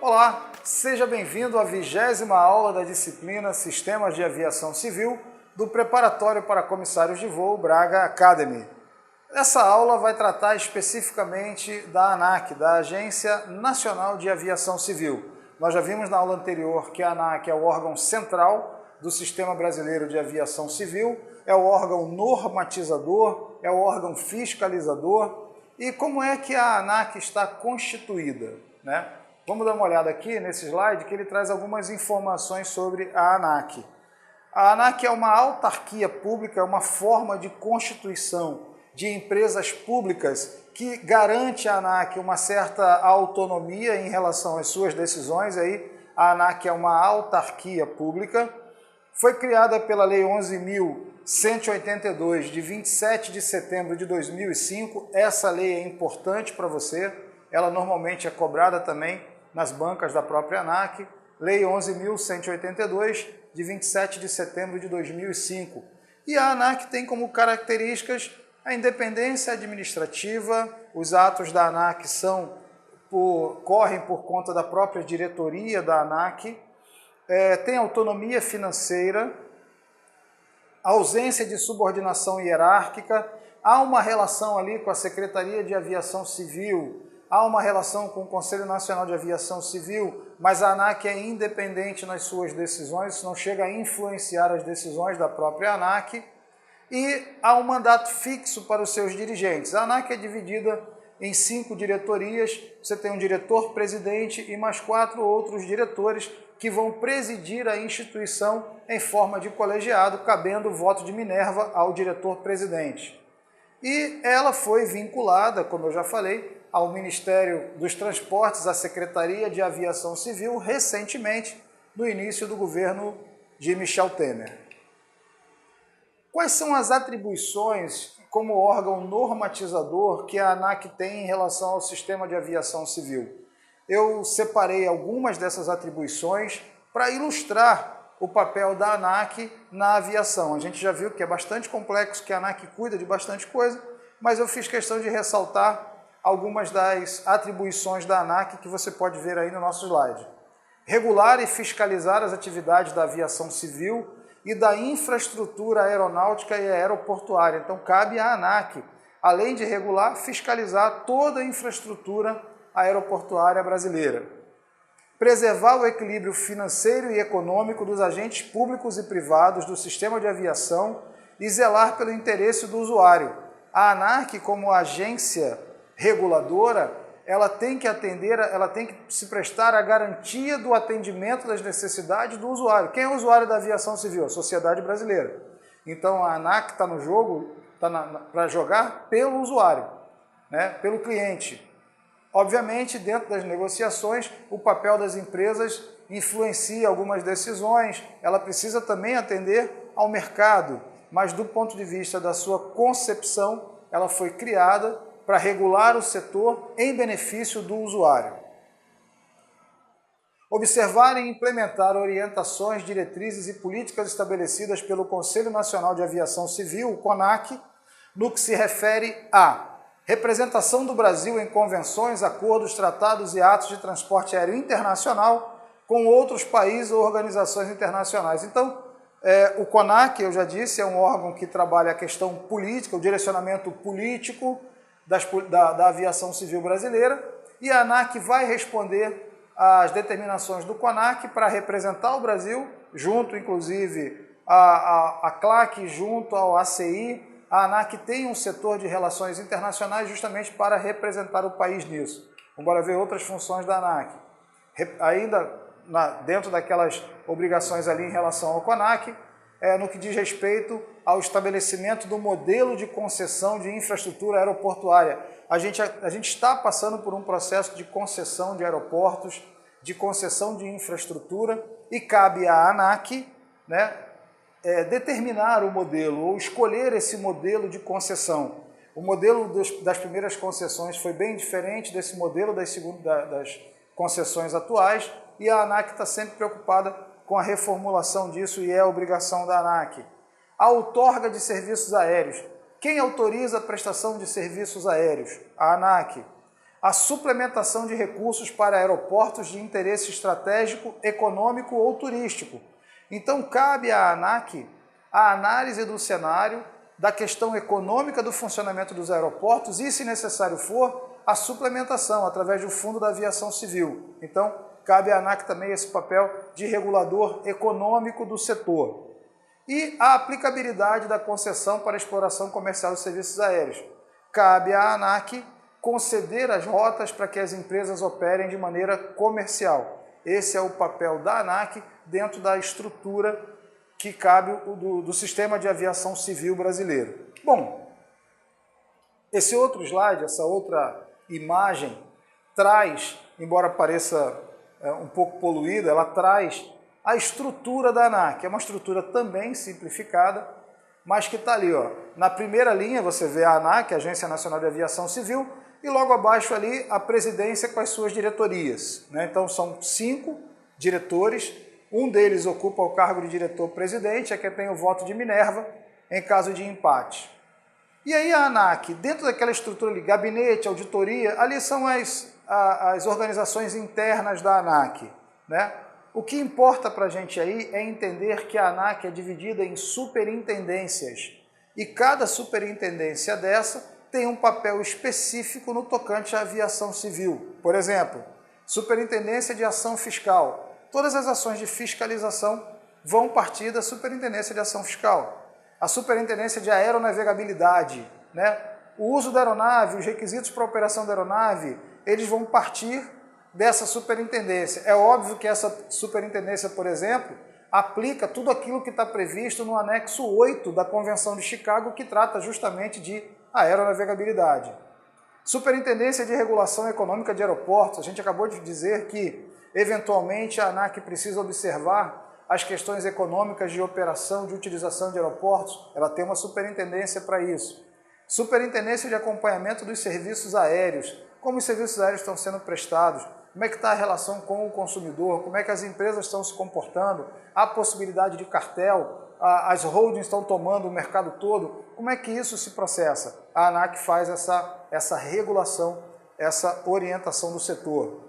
Olá, seja bem-vindo à 20ª aula da disciplina Sistemas de Aviação Civil do Preparatório para Comissários de Voo Braga Academy. Essa aula vai tratar especificamente da ANAC, da Agência Nacional de Aviação Civil. Nós já vimos na aula anterior que a ANAC é o órgão central do Sistema Brasileiro de Aviação Civil, é o órgão normatizador, é o órgão fiscalizador. E como é que a ANAC está constituída, né? Vamos dar uma olhada aqui nesse slide que ele traz algumas informações sobre a ANAC. A ANAC é uma autarquia pública, é uma forma de constituição de empresas públicas que garante à ANAC uma certa autonomia em relação às suas decisões. Aí, a ANAC é uma autarquia pública. Foi criada pela Lei 11.182, de 27 de setembro de 2005. Essa lei é importante para você. Ela normalmente é cobrada também nas bancas da própria ANAC. Lei 11.182, de 27 de setembro de 2005. E a ANAC tem como características a independência administrativa. Os atos da ANAC correm por conta da própria diretoria da ANAC. Tem autonomia financeira, ausência de subordinação hierárquica, há uma relação ali com a Secretaria de Aviação Civil, há uma relação com o Conselho Nacional de Aviação Civil, mas a ANAC é independente nas suas decisões, isso não chega a influenciar as decisões da própria ANAC, e há um mandato fixo para os seus dirigentes. A ANAC é dividida em 5 diretorias, você tem um diretor-presidente e mais 4 outros diretores que vão presidir a instituição em forma de colegiado, cabendo o voto de Minerva ao diretor-presidente. E ela foi vinculada, como eu já falei, ao Ministério dos Transportes, à Secretaria de Aviação Civil, recentemente, no início do governo de Michel Temer. Quais são as atribuições como órgão normatizador que a ANAC tem em relação ao sistema de aviação civil? Eu separei algumas dessas atribuições para ilustrar o papel da ANAC na aviação. A gente já viu que é bastante complexo, que a ANAC cuida de bastante coisa, mas eu fiz questão de ressaltar algumas das atribuições da ANAC que você pode ver aí no nosso slide. Regular e fiscalizar as atividades da aviação civil e da infraestrutura aeronáutica e aeroportuária. Então, cabe à ANAC, além de regular, fiscalizar toda a infraestrutura aeroportuária brasileira. Preservar o equilíbrio financeiro e econômico dos agentes públicos e privados do sistema de aviação e zelar pelo interesse do usuário. A ANAC, como agência reguladora, ela tem que se prestar à garantia do atendimento das necessidades do usuário. Quem é o usuário da aviação civil? A sociedade brasileira. Então a ANAC está no jogo, para jogar pelo usuário, né? Pelo cliente. Obviamente, dentro das negociações, o papel das empresas influencia algumas decisões, ela precisa também atender ao mercado, mas do ponto de vista da sua concepção, ela foi criada para regular o setor em benefício do usuário. Observar e implementar orientações, diretrizes e políticas estabelecidas pelo Conselho Nacional de Aviação Civil, o CONAC, no que se refere à representação do Brasil em convenções, acordos, tratados e atos de transporte aéreo internacional com outros países ou organizações internacionais. Então, o CONAC, eu já disse, é um órgão que trabalha a questão política, o direcionamento político da aviação civil brasileira, e a ANAC vai responder às determinações do CONAC para representar o Brasil, junto inclusive à CLAC, junto ao ACI. A ANAC tem um setor de relações internacionais justamente para representar o país nisso. Vamos ver outras funções da ANAC. Ainda dentro daquelas obrigações ali em relação ao CONAC, no que diz respeito ao estabelecimento do modelo de concessão de infraestrutura aeroportuária. A gente está passando por um processo de concessão de aeroportos, de concessão de infraestrutura, e cabe à ANAC, né, determinar o modelo ou escolher esse modelo de concessão. O modelo das primeiras concessões foi bem diferente desse modelo das concessões atuais, e a ANAC está sempre preocupada com a reformulação disso, e é a obrigação da ANAC. A outorga de serviços aéreos. Quem autoriza a prestação de serviços aéreos? A ANAC. a suplementação de recursos para aeroportos de interesse estratégico, econômico ou turístico. Então, cabe à ANAC a análise do cenário, da questão econômica do funcionamento dos aeroportos e, se necessário for, a suplementação através do Fundo da Aviação Civil. Então, cabe à ANAC também esse papel de regulador econômico do setor. E a aplicabilidade da concessão para exploração comercial de serviços aéreos. Cabe à ANAC conceder as rotas para que as empresas operem de maneira comercial. Esse é o papel da ANAC dentro da estrutura que cabe do sistema de aviação civil brasileiro. Bom, esse outro slide, essa outra imagem, traz, embora pareça um pouco poluída, ela traz a estrutura da ANAC. É uma estrutura também simplificada, mas que está ali, ó. Na primeira linha você vê a ANAC, a Agência Nacional de Aviação Civil, e logo abaixo ali a presidência com as suas diretorias, né? Então são 5 diretores, um deles ocupa o cargo de diretor-presidente, é quem tem o voto de Minerva em caso de empate. E aí a ANAC, dentro daquela estrutura ali, gabinete, auditoria, ali são as organizações internas da ANAC, né? O que importa para a gente aí é entender que a ANAC é dividida em superintendências e cada superintendência dessa tem um papel específico no tocante à aviação civil. Por exemplo, Superintendência de Ação Fiscal. Todas as ações de fiscalização vão partir da Superintendência de Ação Fiscal. A Superintendência de Aeronavegabilidade, né? O uso da aeronave, os requisitos para a operação da aeronave, eles vão partir dessa superintendência. É óbvio que essa superintendência, por exemplo, aplica tudo aquilo que está previsto no anexo 8 da Convenção de Chicago, que trata justamente de aeronavegabilidade. Superintendência de Regulação Econômica de Aeroportos, a gente acabou de dizer que, eventualmente, a ANAC precisa observar as questões econômicas de operação, de utilização de aeroportos, ela tem uma superintendência para isso. Superintendência de Acompanhamento dos Serviços Aéreos, como os serviços aéreos estão sendo prestados, como é que está a relação com o consumidor, como é que as empresas estão se comportando, a possibilidade de cartel, as holdings estão tomando o mercado todo, como é que isso se processa? A ANAC faz essa regulação, essa orientação do setor.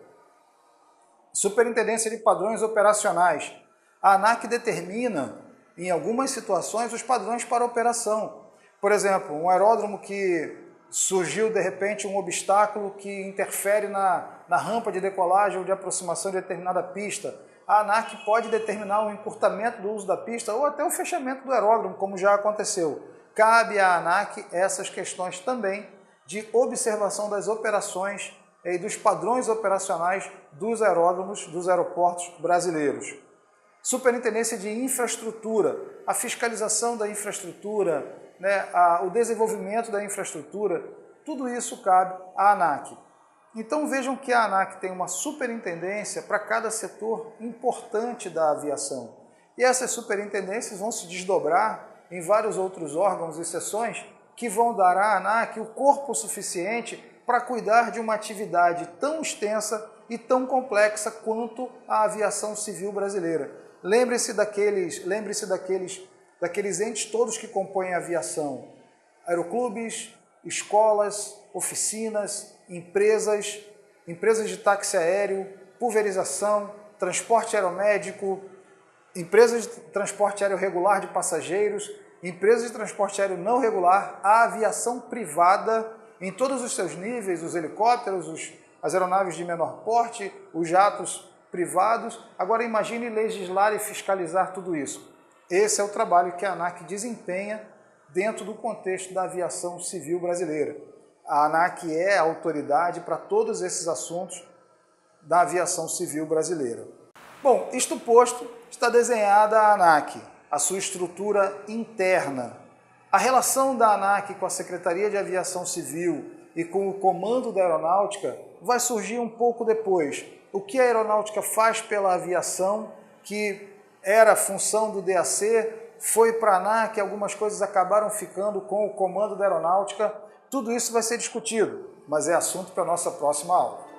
Superintendência de Padrões Operacionais. A ANAC determina, em algumas situações, os padrões para operação. Por exemplo, um aeródromo que surgiu, de repente, um obstáculo que interfere na rampa de decolagem ou de aproximação de determinada pista. A ANAC pode determinar o encurtamento do uso da pista ou até o fechamento do aeródromo, como já aconteceu. Cabe à ANAC essas questões também de observação das operações e dos padrões operacionais dos aeródromos, dos aeroportos brasileiros. Superintendência de Infraestrutura, a fiscalização da infraestrutura, né, o desenvolvimento da infraestrutura, tudo isso cabe à ANAC. Então vejam que a ANAC tem uma superintendência para cada setor importante da aviação. E essas superintendências vão se desdobrar em vários outros órgãos e seções que vão dar à ANAC o corpo suficiente para cuidar de uma atividade tão extensa e tão complexa quanto a aviação civil brasileira. Lembre-se daqueles entes todos que compõem a aviação: aeroclubes, escolas, oficinas, empresas de táxi aéreo, pulverização, transporte aeromédico, empresas de transporte aéreo regular de passageiros, empresas de transporte aéreo não regular, a aviação privada em todos os seus níveis, os helicópteros, as aeronaves de menor porte, os jatos privados. Agora imagine legislar e fiscalizar tudo isso. Esse é o trabalho que a ANAC desempenha dentro do contexto da aviação civil brasileira. A ANAC é a autoridade para todos esses assuntos da aviação civil brasileira. Bom, isto posto, está desenhada a ANAC, a sua estrutura interna. A relação da ANAC com a Secretaria de Aviação Civil e com o Comando da Aeronáutica vai surgir um pouco depois. O que a aeronáutica faz pela aviação, que era função do DAC, foi para a ANAC, algumas coisas acabaram ficando com o Comando da Aeronáutica. Tudo isso vai ser discutido, mas é assunto para a nossa próxima aula.